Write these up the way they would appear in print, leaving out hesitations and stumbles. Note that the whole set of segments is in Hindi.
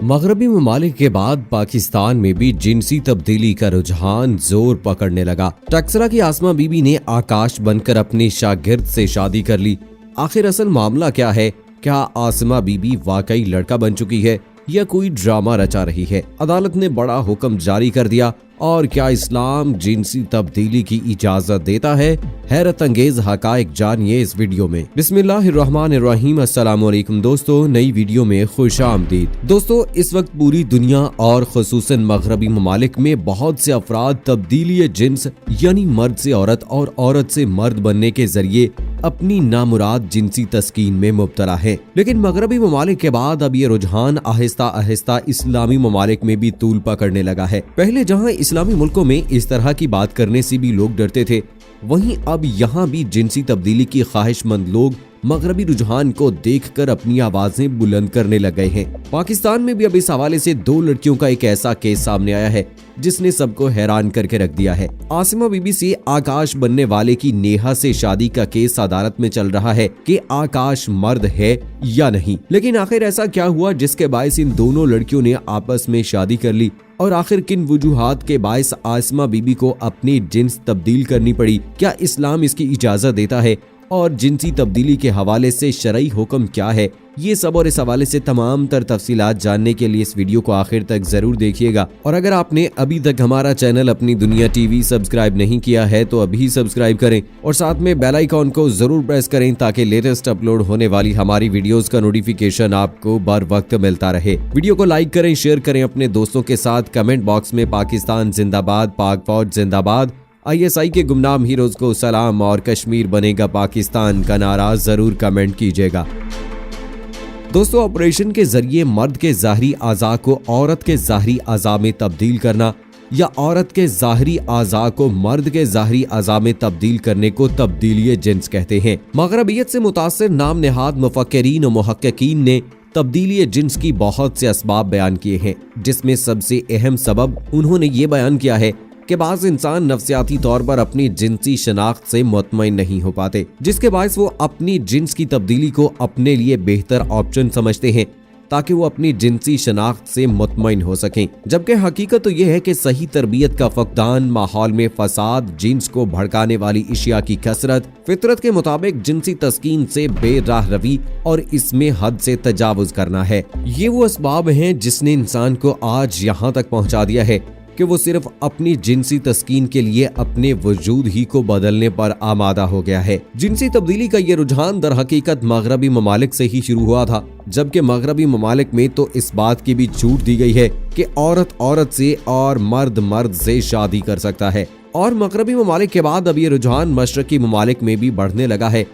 मगरबी ममालिक के बाद पाकिस्तान में भी जिनसी तब्दीली का रुझान जोर पकड़ने लगा। टक्सला की आसमा बीबी ने आकाश बनकर अपने शागिर्द से शादी कर ली। आखिर असल मामला क्या है? क्या आसमा बीबी वाकई लड़का बन चुकी है या कोई ड्रामा रचा रही है? अदालत ने बड़ा हुक्म जारी कर दिया। और क्या इस्लाम जिनसी तब्दीली की इजाजत देता है? हैरत अंगेज हकायक जानिए इस वीडियो में। बिस्मिल्लाहिर्रहमानिर्रहीम। अस्सलाम वालेकुम दोस्तों, नई वीडियो में खुशामदीद। दोस्तों, इस वक्त पूरी दुनिया और खुसूसन मगरबी ममालिक में बहुत से अफराद तब्दीली जिन्स यानी मर्द से औरत और औरत से मर्द बनने के जरिए अपनी नामुराद जिनसी तस्कीन में मुब्तला है। लेकिन मगरबी ममालिक के बाद अब ये रुझान आहिस्ता आहिस्ता इस्लामी ममालिक में भी तूल पकड़ने लगा है। पहले जहाँ इस्लामी मुल्कों में इस तरह की बात करने से भी लोग डरते थे, वहीं अब यहाँ भी जिनसी तब्दीली की ख्वाहिशमंद लोग मगरबी रुझान को देखकर अपनी आवाजें बुलंद करने लग गए हैं। पाकिस्तान में भी अब इस हवाले से 2 लड़कियों का एक ऐसा केस सामने आया है जिसने सबको हैरान करके रख दिया है। आसिमा बीबी से आकाश बनने वाले की नेहा से शादी का केस अदालत में चल रहा है कि आकाश मर्द है या नहीं। लेकिन आखिर ऐसा क्या हुआ जिसके बायस इन दोनों लड़कियों ने आपस में शादी कर ली? और आखिर किन वजूहात के बायस आसिमा बीबी को अपनी जिन्स तब्दील करनी पड़ी? क्या इस्लाम इसकी इजाजत देता है? और जिनसी तब्दीली के हवाले से शरई हुक्म क्या है? ये सब और इस हवाले से तमाम तर तफसीलात जानने के लिए इस वीडियो को आखिर तक जरूर देखिएगा। और अगर आपने अभी तक हमारा चैनल अपनी दुनिया टीवी सब्सक्राइब नहीं किया है तो अभी सब्सक्राइब करें और साथ में बेल आइकॉन को जरूर प्रेस करें ताकि लेटेस्ट अपलोड होने वाली हमारी वीडियोस का नोटिफिकेशन आपको बर वक्त मिलता रहे। वीडियो को लाइक करें, शेयर करें अपने दोस्तों के साथ। कमेंट बॉक्स में पाकिस्तान जिंदाबाद, पाक फौज जिंदाबाद, ISI के गुमनाम हीरोज को सलाम और कश्मीर बनेगा पाकिस्तान का नारा जरूर कमेंट कीजिएगा। दोस्तों, ऑपरेशन के जरिए मर्द के ज़ाहरी आज़ा को औरत के ज़ाहरी आज़ा में तब्दील करना या औरत के ज़ाहरी आज़ा को मर्द के ज़ाहरी आज़ा में तब्दील करने को तब्दीली जिन्स कहते हैं। मगरबियत से मुतासिर नाम नेहाद मुफक्किरीन और मुहक्किकीन ने तब्दीली जिन्स की बहुत से असबाब बयान किए हैं, जिसमें सबसे अहम सबब उन्होंने ये बयान किया है कि बाज़ इंसान नफ्सियाती तौर पर अपनी जिनसी शनाख्त से मुतमईन नहीं हो पाते, जिसके बायस वो अपनी जिन्स की तब्दीली को अपने लिए बेहतर ऑप्शन समझते हैं ताकि वो अपनी जिनसी शनाख्त से मुतमईन हो सकें। जबकि हकीकत तो ये है कि सही तरबियत का फकदान, माहौल में फसाद, जिन्स को भड़काने वाली इशिया की कसरत, फितरत के मुताबिक जिनसी तस्कीन से बेराह रवी और इसमें हद से तजावुज करना है। ये वो असबाब हैं जिसने इंसान को आज यहाँ तक पहुँचा दिया है कि वो सिर्फ अपनी जिनसी तस्कीन के लिए अपने वजूद ही को बदलने पर आमादा हो गया है। जिनसी तब्दीली का ये रुझान दर हकीकत मगरबी ममालिक से ही शुरू हुआ था, जबकि मगरबी ममालिक में तो इस बात की भी छूट दी गई है कि औरत औरत से और मर्द मर्द से शादी कर सकता है। और मगरबी ममालिक के बाद अब ये रुझान मशरकी ममालिक में भी बढ़ने लगा है।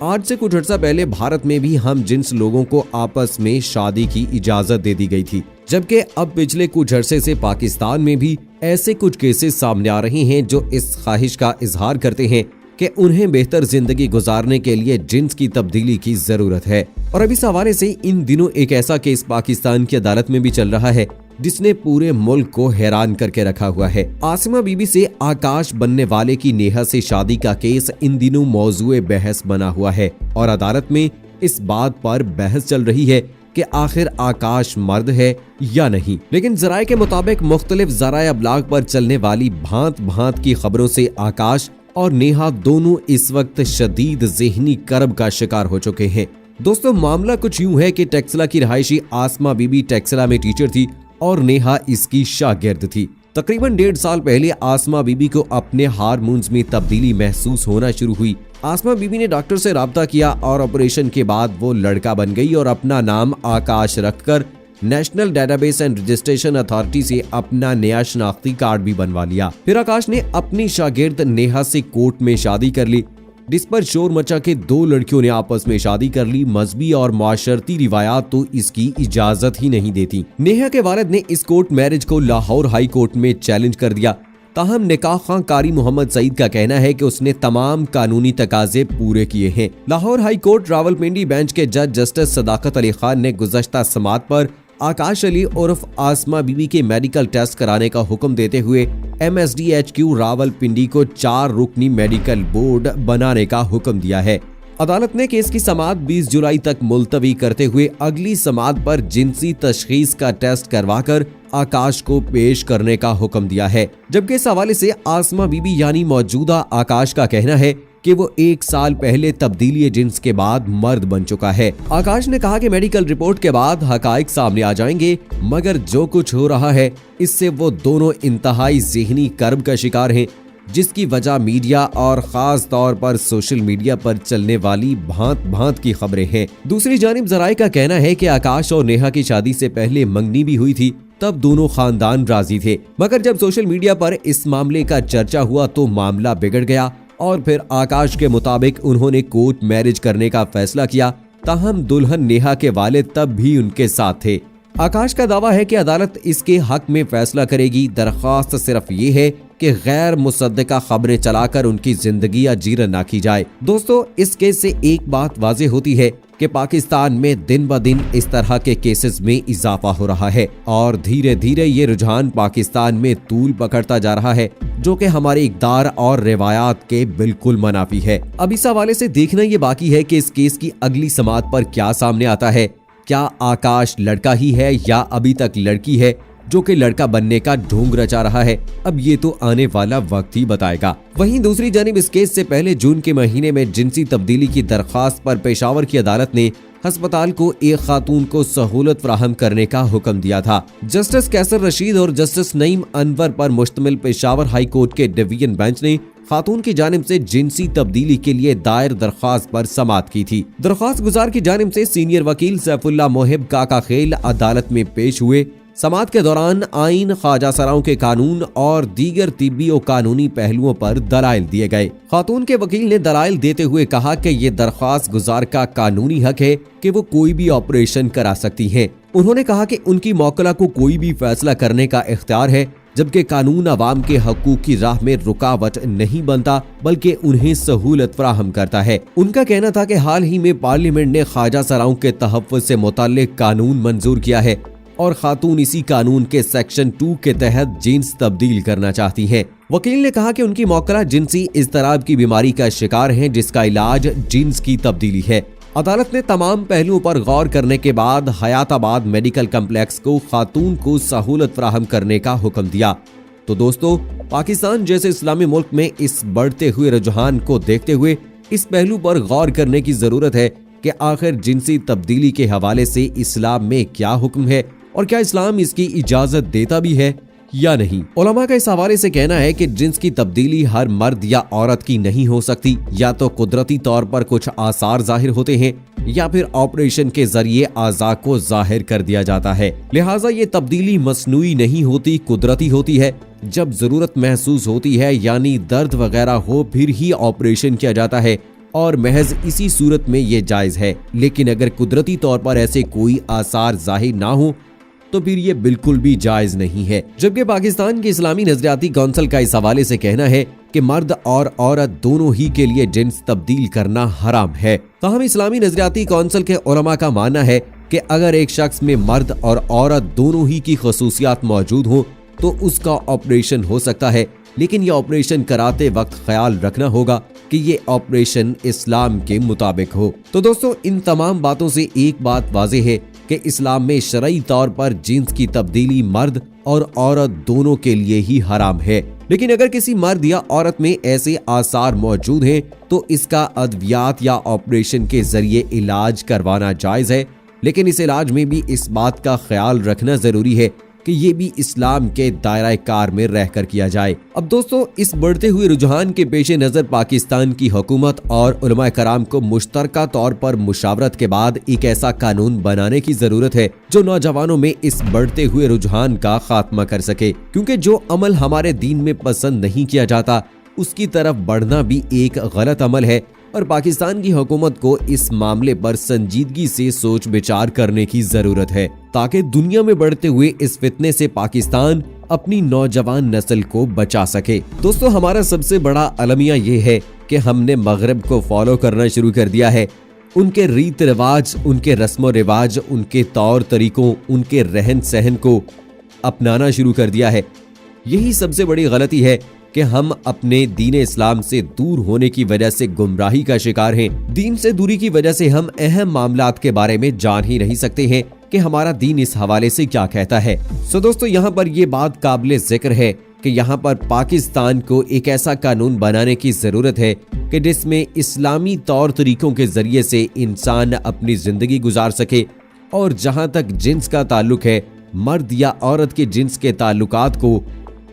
आज से कुछ अर्सा पहले भारत में भी हम जिन्स लोगों को आपस में शादी की इजाजत दे दी गई थी, जबकि अब पिछले कुछ अरसे से पाकिस्तान में भी ऐसे कुछ केसेस सामने आ रहे हैं जो इस ख्वाहिश का इजहार करते हैं कि उन्हें बेहतर जिंदगी गुजारने के लिए जिन्स की तब्दीली की जरूरत है। और अब इस हवाले से इन दिनों एक ऐसा केस पाकिस्तान की अदालत में भी चल रहा है जिसने पूरे मुल्क को हैरान करके रखा हुआ है। आसिमा बीबी से आकाश बनने वाले की नेहा से शादी का केस इन दिनों मौजूए बहस बना हुआ है और अदालत में इस बात पर बहस चल रही है कि आखिर आकाश मर्द है या नहीं। लेकिन जराये के मुताबिक मुख्तलिफ ज़राए अबलाग पर चलने वाली भांत भांत की खबरों से आकाश और नेहा दोनों इस वक्त शदीद ज़हनी करब का शिकार हो चुके हैं। दोस्तों, मामला कुछ यूं है कि टक्सला की रहायशी आसमा बीबी टक्सला में टीचर थी और नेहा इसकी शागिर्द थी। तकरीबन 1.5 साल पहले आसमा बीबी को अपने हार्मोन्स में तब्दीली महसूस होना शुरू हुई। आसमा बीबी ने डॉक्टर से राब्ता किया और ऑपरेशन के बाद वो लड़का बन गई और अपना नाम आकाश रखकर national database and registration authority से अपना नया शनाख्ती कार्ड भी बनवा लिया। फिर आकाश ने अपनी शागिर्द नेहा से कोर्ट में शादी कर ली, जिस पर शोर मचा के 2 लड़कियों ने आपस में शादी कर ली। मजहबी और माशरती रिवायात तो इसकी इजाजत ही नहीं देती। नेहा के वालिद ने इस कोर्ट मैरिज को लाहौर हाई कोर्ट में चैलेंज कर दिया। ताहम निकाह खां कारी मोहम्मद सईद का कहना है कि उसने तमाम कानूनी तकाजे पूरे किए हैं। Lahore high court Rawalpindi bench के जज जस्टिस सदाकत अली खान ने गुज़श्ता समात पर आकाश अली उर्फ आसमा बीबी के मेडिकल टेस्ट कराने का हुक्म देते हुए MSDHQ रावलपिंडी को 4 रुकनी मेडिकल बोर्ड बनाने का हुक्म दिया है। अदालत ने केस की समाअत 20 जुलाई तक मुलतवी करते हुए अगली समाअत पर जिनसी तशखीस का टेस्ट करवाकर आकाश को पेश करने का हुक्म दिया है। जबकि इस हवाले से आसमा बीबी यानी मौजूदा आकाश का कहना है कि वो 1 साल पहले तब्दीली जिन्स के बाद मर्द बन चुका है। आकाश ने कहा कि मेडिकल रिपोर्ट के बाद हकाइक सामने आ जाएंगे, मगर जो कुछ हो रहा है इससे वो दोनों इंतहाई ज़हनी कर्ब का शिकार हैं, जिसकी वजह मीडिया और खास तौर पर सोशल मीडिया पर चलने वाली भांत भांत की खबरें हैं। दूसरी जानिब जराए का कहना है कि आकाश और नेहा की शादी से पहले मंगनी भी हुई थी, तब दोनों खानदान राजी थे, मगर जब सोशल मीडिया पर इस मामले का चर्चा हुआ तो मामला बिगड़ गया और फिर आकाश के मुताबिक उन्होंने कोर्ट मैरिज करने का फैसला किया। ताहम दुल्हन नेहा के वालिद तब भी उनके साथ थे। आकाश का दावा है कि अदालत इसके हक में फैसला करेगी। दरख्वास्त सिर्फ ये है कि गैर मुसद्दका खबरें चलाकर उनकी जिंदगी या जीरन ना की जाए। दोस्तों, इस केस से एक बात वाज़ेह होती है कि पाकिस्तान में दिन ब दिन इस तरह के केसेस में इजाफा हो रहा है और धीरे धीरे ये रुझान पाकिस्तान में तूल पकड़ता जा रहा है, जो कि हमारे इक़दार और रिवायात के बिल्कुल मुनाफी है। अब इस हवाले से देखना ये बाकी है कि इस केस की अगली समाअत पर क्या सामने आता है। क्या आकाश लड़का ही है या अभी तक लड़की है जो कि लड़का बनने का ढोंग रचा रहा है? अब ये तो आने वाला वक्त ही बताएगा। वहीं दूसरी जानिब इस केस से पहले जून के महीने में जिनसी तब्दीली की दरख्वास्त पर पेशावर की अदालत ने अस्पताल को एक खातून को सहूलत फराहम करने का हुक्म दिया था। जस्टिस कैसर रशीद और जस्टिस नईम अनवर पर मुश्तमिल पेशावर हाई कोर्ट के डिवीजन बेंच ने खातून की जानिब से जिनसी तब्दीली के लिए दायर दरख्वास्त पर समाअत की थी। दरख्वास्त गुजार की जानिब से सीनियर वकील सैफुल्लाह मोहिब काका खेल अदालत में पेश हुए। समाअत के दौरान आइन, ख्वाजा सराओं के कानून और दीगर तिब्बी और कानूनी पहलुओं पर दलाइल दिए गए। खातून के वकील ने दलाइल देते हुए कहा कि ये दरख्वास्त गुजार का कानूनी हक है कि वो कोई भी ऑपरेशन करा सकती हैं। उन्होंने कहा कि उनकी मौकला को कोई भी फैसला करने का इख्तियार है, जबकि कानून अवाम के हकूक की राह में रुकावट नहीं बनता बल्कि उन्हें सहूलत फराहम करता है। उनका कहना था कि हाल ही में पार्लियामेंट ने ख्वाजा सराओं के तहफ़्फ़ुज़ से मुताल्लिक कानून मंजूर किया है और खातून इसी कानून के सेक्शन 2 के तहत जिन्स तब्दील करना चाहती हैं। वकील ने कहा कि उनकी मौकला जिनसी इज़्तिराब की बीमारी का शिकार है, जिसका इलाज जिन्स की तब्दीली है। अदालत ने तमाम पहलुओं पर गौर करने के बाद हयाताबाद मेडिकल कम्प्लेक्स को खातून को सहूलत फराहम करने का हुक्म दिया। तो दोस्तों, पाकिस्तान जैसे इस्लामी मुल्क में इस बढ़ते हुए रुझान को देखते हुए इस पहलू पर गौर करने की जरूरत है कि आखिर जिनसी तब्दीली के हवाले से इस्लाम में क्या हुक्म है और क्या इस्लाम इसकी इजाजत देता भी है या नहीं। उलमा का इस हवाले से कहना है कि जिन्स की तब्दीली हर मर्द या औरत की नहीं हो सकती। या तो कुदरती तौर पर कुछ आसार जाहिर होते हैं या फिर ऑपरेशन के जरिए आज़ा को जाहिर कर दिया जाता है। लिहाजा ये तब्दीली मसनूई नहीं होती, कुदरती होती है। जब जरूरत महसूस होती है यानी दर्द वगैरह हो, फिर ही ऑपरेशन किया जाता है और महज इसी सूरत में ये जायज है। लेकिन अगर कुदरती तौर पर ऐसे कोई आसार जाहिर ना हो तो फिर ये बिल्कुल भी जायज नहीं है। जबकि पाकिस्तान की इस्लामी नजरियाती कौंसिल का इस हवाले से कहना है कि मर्द और औरत दोनों ही के लिए जिन्स तब्दील करना हराम है। ताहम इस्लामी नजरियाती कौंसिल के उलमा का मानना है कि अगर एक शख्स में मर्द और औरत दोनों ही की खसूसियात मौजूद हो तो उसका ऑपरेशन हो सकता है, लेकिन यह ऑपरेशन कराते वक्त ख्याल रखना होगा कि ये ऑपरेशन इस्लाम के मुताबिक हो। तो दोस्तों, इन तमाम बातों से एक बात वाज़ेह है कि इस्लाम में शरई तौर पर जिन्स की तब्दीली मर्द और औरत दोनों के लिए ही हराम है। लेकिन अगर किसी मर्द या औरत में ऐसे आसार मौजूद हैं तो इसका अद्वियात या ऑपरेशन के जरिए इलाज करवाना जायज है। लेकिन इस इलाज में भी इस बात का ख्याल रखना जरूरी है कि ये भी इस्लाम के दायरा कार में रहकर किया जाए। अब दोस्तों, इस बढ़ते हुए रुझान के पेश नजर पाकिस्तान की हुकूमत और उलमा कराम को मुश्तरका तौर पर मुशावरत के बाद एक ऐसा कानून बनाने की जरूरत है जो नौजवानों में इस बढ़ते हुए रुझान का खात्मा कर सके, क्योंकि जो अमल हमारे दीन में पसंद नहीं किया जाता उसकी तरफ बढ़ना भी एक गलत अमल है और पाकिस्तान की हुकूमत को इस मामले पर संजीदगी से सोच विचार करने की जरूरत है ताकि दुनिया में बढ़ते हुए इस फितने से पाकिस्तान अपनी नौजवान नस्ल को बचा सके। दोस्तों, हमारा सबसे बड़ा अलमिया ये है कि हमने मगरब को फॉलो करना शुरू कर दिया है। उनके रीत रिवाज, उनके रस्म रिवाज, उनके तौर तरीकों, उनके रहन सहन को अपनाना शुरू कर दिया है। यही सबसे बड़ी गलती है कि हम अपने दीन इस्लाम से दूर होने की वजह से गुमराही का शिकार हैं। दीन से दूरी की वजह से हम अहम मामलात के बारे में जान ही नहीं सकते हैं कि हमारा दीन इस हवाले से क्या कहता है। सो दोस्तों, यहाँ पर ये बात काबिले जिक्र है कि यहाँ पर पाकिस्तान को एक ऐसा कानून बनाने की जरूरत है कि जिसमें इस्लामी तौर तरीकों के जरिए से इंसान अपनी जिंदगी गुजार सके, और जहाँ तक जिन्स का ताल्लुक है, मर्द या औरत के जिन्स के ताल्लुकात को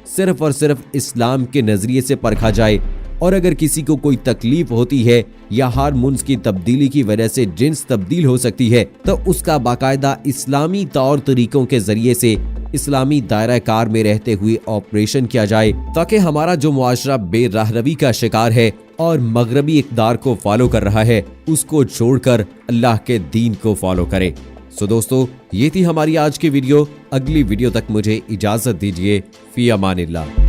सिर्फ और सिर्फ इस्लाम के नजरिए से परखा जाए, और अगर किसी को कोई तकलीफ होती है या हार्मोन्स की तब्दीली की वजह से जिन्स तब्दील हो सकती है, तो उसका बाकायदा इस्लामी तौर तरीकों के जरिए से इस्लामी दायरा कार में रहते हुए ऑपरेशन किया जाए, ताकि हमारा जो मुआशरा बेरहरवी का शिकार है और मगरबी इक़दार को फॉलो कर रहा है, उसको छोड़कर अल्लाह के दीन को फॉलो करे। सो दोस्तों, ये थी हमारी आज की वीडियो। अगली वीडियो तक मुझे इजाजत दीजिए। फी अमानिल्लाह।